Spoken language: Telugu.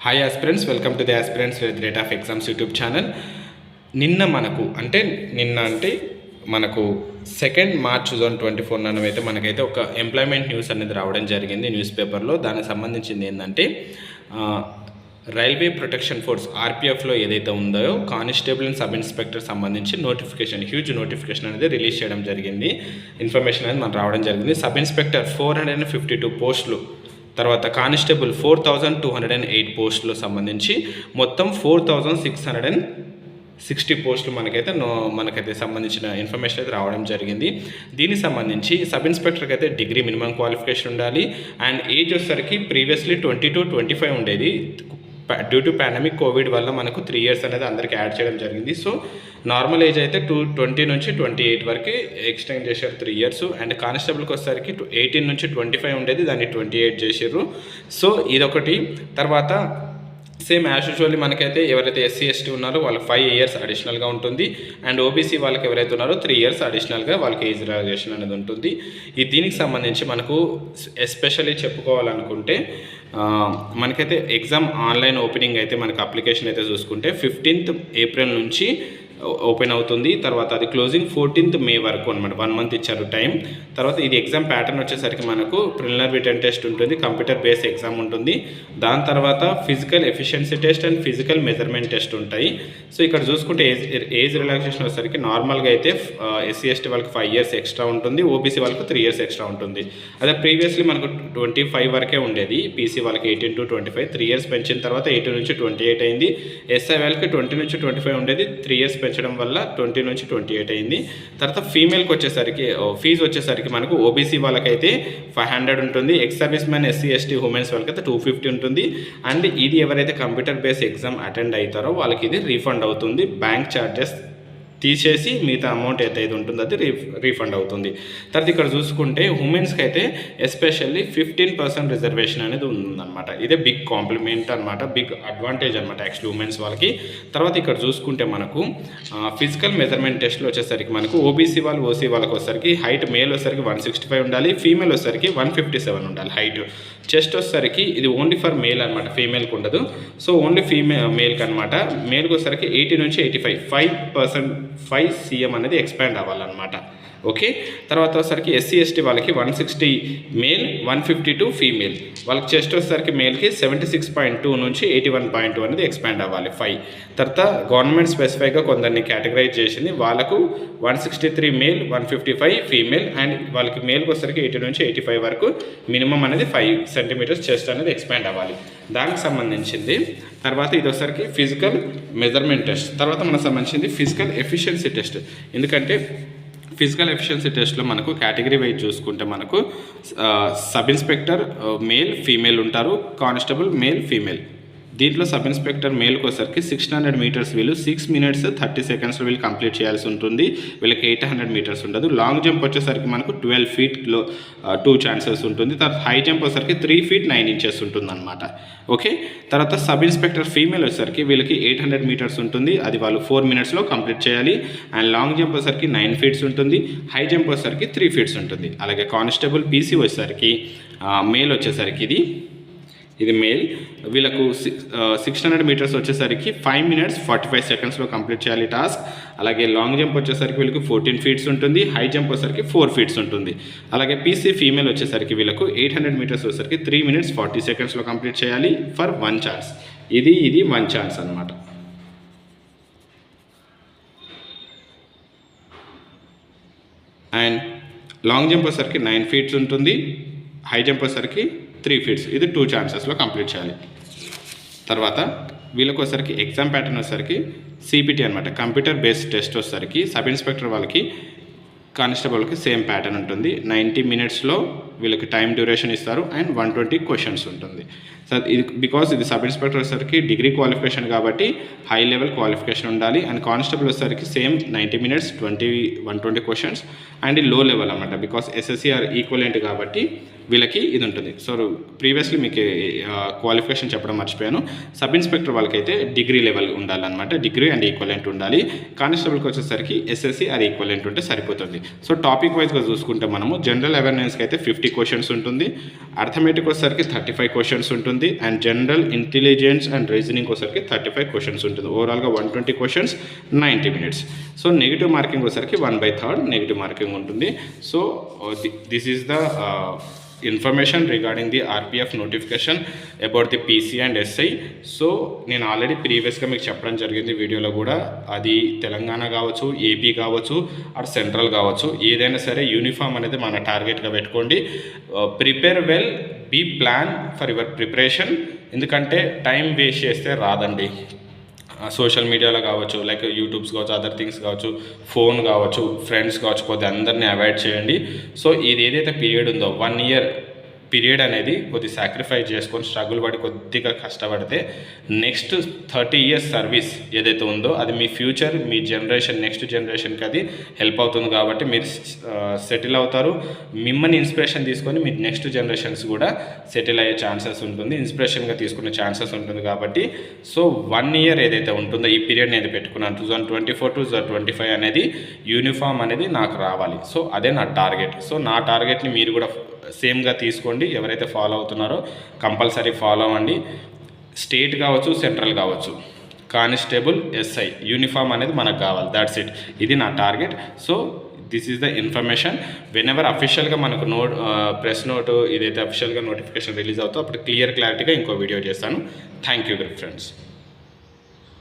Hi aspirants, welcome to the aspirants with rate of exams YouTube channel. నిన్న మనకు 2 మార్చ్ 2024 అయితే మనకైతే ఒక ఎంప్లాయ్మెంట్ న్యూస్ అనేది రావడం జరిగింది న్యూస్ పేపర్లో. దానికి సంబంధించింది ఏంటంటే రైల్వే ప్రొటెక్షన్ ఫోర్స్ ఆర్పిఎఫ్లో ఏదైతే ఉందో కానిస్టేబుల్ అండ్ సబ్ ఇన్స్పెక్టర్ సంబంధించి హ్యూజ్ నోటిఫికేషన్ అనేది రిలీజ్ చేయడం జరిగింది. ఇన్ఫర్మేషన్ అనేది మనకు రావడం జరిగింది. సబ్ ఇన్స్పెక్టర్ 452 పోస్టులు, తర్వాత కానిస్టేబుల్ 4208 పోస్టులు సంబంధించి మొత్తం 4660 పోస్టులు మనకైతే సంబంధించిన ఇన్ఫర్మేషన్ అయితే రావడం జరిగింది. దీనికి సంబంధించి సబ్ ఇన్స్పెక్టర్కి అయితే డిగ్రీ మినిమం క్వాలిఫికేషన్ ఉండాలి. అండ్ ఏజ్ వచ్చేసరికి ప్రీవియస్లీ 20 to 25 ఉండేది. డ్యూ టు పాండమిక్ కోవిడ్ వల్ల మనకు 3 years అనేది అందరికీ యాడ్ చేయడం జరిగింది. సో నార్మల్ ఏజ్ అయితే 20 నుంచి 28 వరకు ఎక్స్టెండ్ చేశారు 3 years. అండ్ కానిస్టేబుల్కి వచ్చేసరికి 18 నుంచి 25 ఉండేది, దాన్ని 28 చేసారు. సో ఇదొకటి. తర్వాత సేమ్ యాజ్ యూజువల్లీ మనకైతే ఎవరైతే ఎస్సీ ఎస్టీ ఉన్నారో వాళ్ళకి 5 years అడిషనల్గా ఉంటుంది. అండ్ ఓబీసీ వాళ్ళకి ఎవరైతే ఉన్నారో 3 years అడిషనల్గా వాళ్ళకి ఏజ్ రిలాక్సేషన్ అనేది ఉంటుంది. దీనికి సంబంధించి మనకు ఎస్పెషల్లీ చెప్పుకోవాలనుకుంటే మనకైతే ఎగ్జామ్ ఆన్లైన్ ఓపెనింగ్ అయితే మనకు అప్లికేషన్ అయితే చూసుకుంటే 15th April నుంచి ఓపెన్ అవుతుంది. తర్వాత అది క్లోజింగ్ 14th May వరకు అనమాట. 1 month ఇచ్చారు టైం. తర్వాత ఇది ఎగ్జామ్ ప్యాటర్న్ వచ్చేసరికి మనకు ప్రిలిమినరీ రిటన్ టెస్ట్ ఉంటుంది, కంప్యూటర్ బేస్డ్ ఎగ్జామ్ ఉంటుంది. దాని తర్వాత physical efficiency test and physical measurement test ఉంటాయి. సో ఇక్కడ చూసుకుంటే ఏజ్ రిలాక్సేషన్ వచ్చేసరికి నార్మల్గా అయితే ఎస్సీ ఎస్టీ వాళ్ళకి 5 years ఎక్స్ట్రా ఉంటుంది, ఓబీసీ వాళ్ళకి 3 years ఎక్స్ట్రా ఉంటుంది. అదే ప్రీవియస్లీ మనకు 25 వరకే ఉండేది. పీసీ వాళ్ళకి 18 to 25, 3 years పెంచిన తర్వాత 18 నుంచి 28 అయింది. ఎస్ఐ వాళ్ళకి 20 నుంచి 25 ఉండేది, 3 years పెంచడం వల్ల 20 నుంచి 28 అయింది. తర్వాత ఫీమేల్కి వచ్చేసరికి ఫీజు వచ్చేసరికి మనకు ఓబీసీ వాళ్ళకైతే 500 ఉంటుంది, ex service man SC ST women's వాళ్ళకైతే 250 ఉంటుంది. అండ్ ఇది ఎవరైతే కంప్యూటర్ బేస్డ్ ఎగ్జామ్ అటెండ్ అవుతారో వాళ్ళకి ఇది రీఫండ్ అవుతుంది. బ్యాంక్ ఛార్జెస్ తీసేసి మిగతా అమౌంట్ ఏదైతే ఉంటుందో అది రీఫండ్ అవుతుంది. తర్వాత ఇక్కడ చూసుకుంటే ఉమెన్స్కి అయితే ఎస్పెషల్లీ 15% రిజర్వేషన్ అనేది ఉందన్నమాట. ఇదే బిగ్ కాంప్లిమెంట్ అనమాట, బిగ్ అడ్వాంటేజ్ అనమాట యాక్చువల్లీ ఉమెన్స్ వాళ్ళకి. తర్వాత ఇక్కడ చూసుకుంటే మనకు ఫిజికల్ మెజర్మెంట్ టెస్ట్లో వచ్చేసరికి మనకు ఓబీసీ వాళ్ళు ఓసీ వాళ్ళకి వచ్చేసరికి హైట్ మేల్ వచ్చేసరికి 165 ఉండాలి, ఫీమేల్ వచ్చేసరికి 157 ఉండాలి హైట్. చెస్ట్ వచ్చేసరికి ఇది ఓన్లీ ఫర్ మేల్ అనమాట, ఫీమేల్కి ఉండదు. సో ఓన్లీ మేల్కి అనమాట. మేల్కి వచ్చేసరికి 80 నుంచి 85 5 cm అనేది ఎక్స్పాండ్ అవ్వాలన్నమాట. ఓకే. తర్వాత వచ్చేసరికి ఎస్సీ ఎస్టీ వాళ్ళకి 160 మేల్, 152 ఫీమేల్. వాళ్ళకి చెస్ట్ వచ్చేసరికి మేల్కి 76.2 నుంచి 81.2 అనేది ఎక్స్పాండ్ అవ్వాలి 5. తర్వాత గవర్నమెంట్ స్పెసిఫైగా కొందరిని కేటగరైజ్ చేసింది. వాళ్ళకు 163 మేల్, 155 ఫీమేల్. అండ్ వాళ్ళకి మేల్కి వచ్చేసరికి 80 నుంచి 85 వరకు మినిమం అనేది 5 centimeters చెస్ట్ అనేది ఎక్స్పాండ్ అవ్వాలి. దానికి సంబంధించింది. తర్వాత ఇది వచ్చేసరికి ఫిజికల్ మెజర్మెంట్ టెస్ట్. తర్వాత మనకు సంబంధించింది ఫిజికల్ ఎఫిషియన్సీ టెస్ట్. ఎందుకంటే ఫిజికల్ ఎఫిషియన్సీ టెస్ట్లో మనకు కేటగిరీ వైజ్ చూసుకుంటే మనకు సబ్ ఇన్స్పెక్టర్ మేల్ ఫీమేల్ ఉంటారు, కానిస్టేబుల్ మేల్ ఫీమేల్. దీంట్లో సబ్ ఇన్స్పెక్టర్ మేల్కి వచ్చేసరికి 600 meters వీళ్ళు 6 minutes 30 seconds వీళ్ళు కంప్లీట్ చేయాల్సి ఉంటుంది. వీళ్ళకి 800 meters ఉండదు. లాంగ్ జంప్ వచ్చేసరికి మనకు 12 feetలో 2 chances ఉంటుంది. తర్వాత హై జంప్ వచ్చేసరికి 3 feet 9 inches ఉంటుంది అనమాట. ఓకే. తర్వాత సబ్ ఇన్స్పెక్టర్ ఫీమేల్ వచ్చేసరికి వీళ్ళకి 800 meters ఉంటుంది, అది వాళ్ళు 4 minutesలో కంప్లీట్ చేయాలి. అండ్ లాంగ్ జంప్ వచ్చేసరికి 9 feet ఉంటుంది, హై జంప్ వచ్చేసరికి 3 feet ఉంటుంది. అలాగే కానిస్టేబుల్ పీసీ వచ్చేసరికి మేల్ వచ్చేసరికి ఇది మేల్, వీళ్ళకు 600 meters వచ్చేసరికి 5 minutes 45 secondsలో కంప్లీట్ చేయాలి టాస్క్. అలాగే లాంగ్ జంప్ వచ్చేసరికి వీళ్ళకి 14 feet ఉంటుంది, హై జంప్ వచ్చేసరికి 4 feet ఉంటుంది. అలాగే పీసీ ఫీమేల్ వచ్చేసరికి వీళ్ళకు 800 meters వచ్చేసరికి 3 minutes 40 secondsలో కంప్లీట్ చేయాలి ఫర్ 1 chance. ఇది 1 chance అనమాట. అండ్ లాంగ్ జంప్ వచ్చేసరికి 9 feet ఉంటుంది, హై జంప్ వచ్చేసరికి 3 feet. ఇది 2 chances కంప్లీట్ చేయాలి. తర్వాత వీళ్ళకి వచ్చేసరికి ఎగ్జామ్ ప్యాటర్న్ వచ్చేసరికి సిపిటి అనమాట, కంప్యూటర్ బేస్డ్ టెస్ట్ వచ్చేసరికి సబ్ ఇన్స్పెక్టర్ వాళ్ళకి కానిస్టేబుల్కి సేమ్ ప్యాటర్న్ ఉంటుంది. 90 minutesలో వీళ్ళకి టైం డ్యూరేషన్ ఇస్తారు అండ్ 120 questions ఉంటుంది. సో ఇది సబ్ ఇన్స్పెక్టర్ వచ్చేసరికి డిగ్రీ క్వాలిఫికేషన్ కాబట్టి హై లెవెల్ క్వాలిఫికేషన్ ఉండాలి. అండ్ కానిస్టేబుల్ వచ్చేసరికి సేమ్ 90 minutes 120 questions. అండ్ లో లెవెల్ అనమాట, బికాస్ ఎస్ఎస్సి ఆర్ ఈక్వలెంట్ కాబట్టి వీళ్ళకి ఇది ఉంటుంది. సో ప్రీవియస్లీ మీకు క్వాలిఫికేషన్ చెప్పడం మర్చిపోయాను. సబ్ ఇన్స్పెక్టర్ వాళ్ళకైతే డిగ్రీ లెవెల్ ఉండాలన్నమాట, డిగ్రీ అండ్ ఈక్వలెంట్ ఉండాలి. కానిస్టేబుల్కి వచ్చేసరికి ఎస్ఎస్సి అది ఈక్వలెంట్ ఉంటే సరిపోతుంది. సో టాపిక్ వైజ్గా చూసుకుంటే మనము జనరల్ అవేర్నెస్కి అయితే 50 క్వశ్చన్స్ ఉంటుంది, అర్థమెటిక్ వచ్చేసరికి 35 క్వశ్చన్స్ ఉంటుంది, and general intelligence and reasoning వచ్చేసరికి 35 క్వశ్చన్స్ ఉంటుంది. ఓవరాల్గా 120 questions, 90 minutes. So negative marking వచ్చేసరికి 1/3 నెగిటివ్ మార్కింగ్ ఉంటుంది. So this is the information regarding the RPF notification about the PC and SI. So నేను ఆల్రెడీ ప్రీవియస్గా మీకు చెప్పడం జరిగింది వీడియోలో కూడా, అది తెలంగాణ కావచ్చు, ఏపీ కావచ్చు, ఆర్ సెంట్రల్ కావచ్చు, ఏదైనా సరే యూనిఫామ్ అనేది మన టార్గెట్గా పెట్టుకోండి. Prepare well, be plan for your preparation. ఎందుకంటే టైం వేస్ట్ చేస్తే రాదండి. సోషల్ మీడియాలో కావచ్చు, లైక్ యూట్యూబ్స్ కావచ్చు, అదర్ థింగ్స్ కావచ్చు, ఫోన్ కావచ్చు, ఫ్రెండ్స్ కావచ్చు, కొద్దిగా అందరినీ అవాయిడ్ చేయండి. సో ఇది ఏదైతే పీరియడ్ ఉందో 1 year పీరియడ్ అనేది కొద్ది సాక్రిఫైస్ చేసుకొని స్ట్రగుల్ పడి కొద్దిగా కష్టపడితే నెక్స్ట్ 30 years సర్వీస్ ఏదైతే ఉందో అది మీ ఫ్యూచర్, మీ జనరేషన్, నెక్స్ట్ జనరేషన్కి అది హెల్ప్ అవుతుంది. కాబట్టి మీరు సెటిల్ అవుతారు. మిమ్మల్ని ఇన్స్పిరేషన్ తీసుకొని మీ నెక్స్ట్ జనరేషన్స్ కూడా సెటిల్ అయ్యే ఛాన్సెస్ ఉంటుంది, ఇన్స్పిరేషన్గా తీసుకునే ఛాన్సెస్ ఉంటుంది. కాబట్టి సో 1 year ఏదైతే ఉంటుందో ఈ పీరియడ్ నేను పెట్టుకున్నాను 2024 to 2025 అనేది యూనిఫామ్ అనేది నాకు రావాలి. సో అదే నా టార్గెట్. సో నా టార్గెట్ని మీరు కూడా సేమ్గా తీసుకోండి. ఎవరైతే ఫాలో అవుతున్నారో కంపల్సరీ ఫాలో అవ్వండి. స్టేట్ కావచ్చు, సెంట్రల్ కావచ్చు, కానిస్టేబుల్, ఎస్ఐ యూనిఫామ్ అనేది మనకు కావాలి. That's it. ఇది నా target. So this is the information. When ever అఫీషియల్గా మనకు ప్రెస్ నోటు ఇదైతే అఫీషియల్గా నోటిఫికేషన్ రిలీజ్ అవుతుందో అప్పుడు క్లియర్గా ఇంకో వీడియో చేస్తాను. Thank you friends.